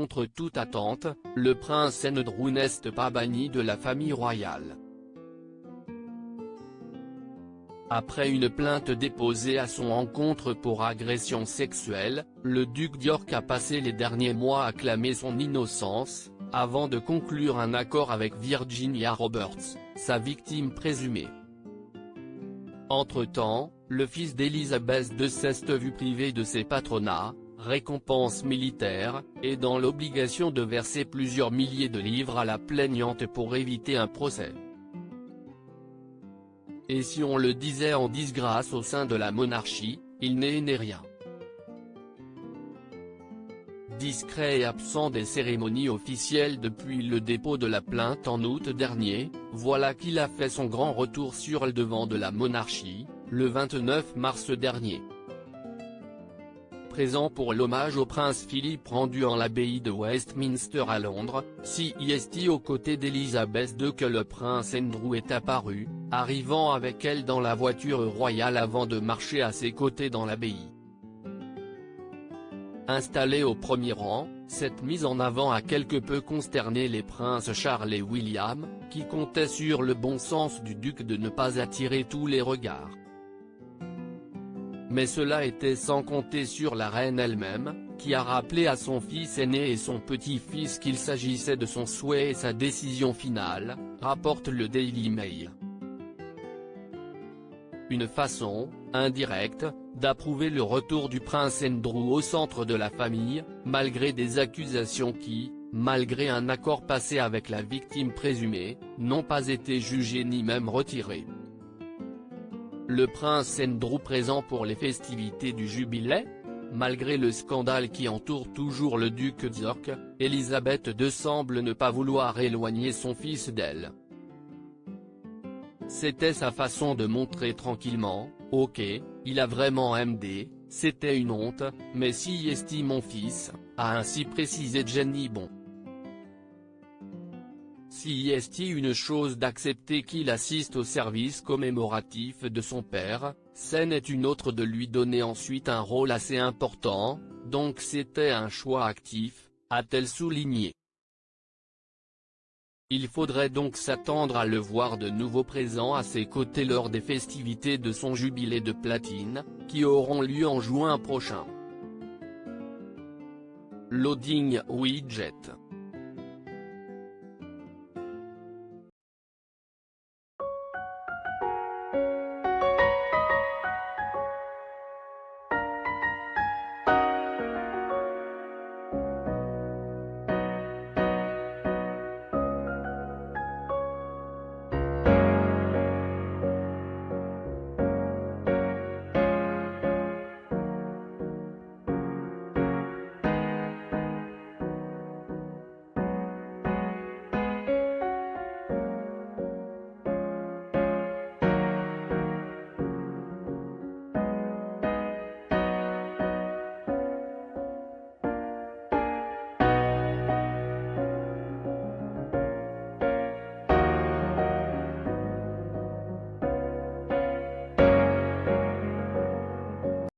contre toute attente, le prince Andrew n'est pas banni de la famille royale. Après une plainte déposée à son encontre pour agression sexuelle, le duc d'York a passé les derniers mois à clamer son innocence, avant de conclure un accord avec Virginia Roberts, sa victime présumée. Entre-temps, le fils d'Elizabeth II s'est vu privé de ses patronats, récompenses militaires, et dans l'obligation de verser plusieurs milliers de livres à la plaignante pour éviter un procès. Et si on le disait en disgrâce au sein de la monarchie, il n'est né rien. Discret et absent des cérémonies officielles depuis le dépôt de la plainte en août dernier, voilà qu'il a fait son grand retour sur le devant de la monarchie, le 29 mars dernier. Présent pour l'hommage au prince Philippe rendu en l'abbaye de Westminster à Londres, c'est aux côtés d'Elizabeth II que le prince Andrew est apparu, arrivant avec elle dans la voiture royale avant de marcher à ses côtés dans l'abbaye. Installé au premier rang, cette mise en avant a quelque peu consterné les princes Charles et William, qui comptaient sur le bon sens du duc de ne pas attirer tous les regards. Mais cela était sans compter sur la reine elle-même, qui a rappelé à son fils aîné et son petit-fils qu'il s'agissait de son souhait et sa décision finale, rapporte le Daily Mail. Une façon, indirecte, d'approuver le retour du prince Andrew au centre de la famille, malgré des accusations qui, malgré un accord passé avec la victime présumée, n'ont pas été jugées ni même retirées. Le prince Andrew présent pour les festivités du jubilé? Malgré le scandale qui entoure toujours le duc d'York, Elizabeth II semble ne pas vouloir éloigner son fils d'elle. C'était sa façon de montrer tranquillement, ok, il a vraiment MD, c'était une honte, mais si est mon fils, a ainsi précisé Jenny Bon. Si est une chose d'accepter qu'il assiste au service commémoratif de son père, c'en est une autre de lui donner ensuite un rôle assez important, donc c'était un choix actif, a-t-elle souligné. Il faudrait donc s'attendre à le voir de nouveau présent à ses côtés lors des festivités de son jubilé de platine, qui auront lieu en juin prochain. Loading Widget.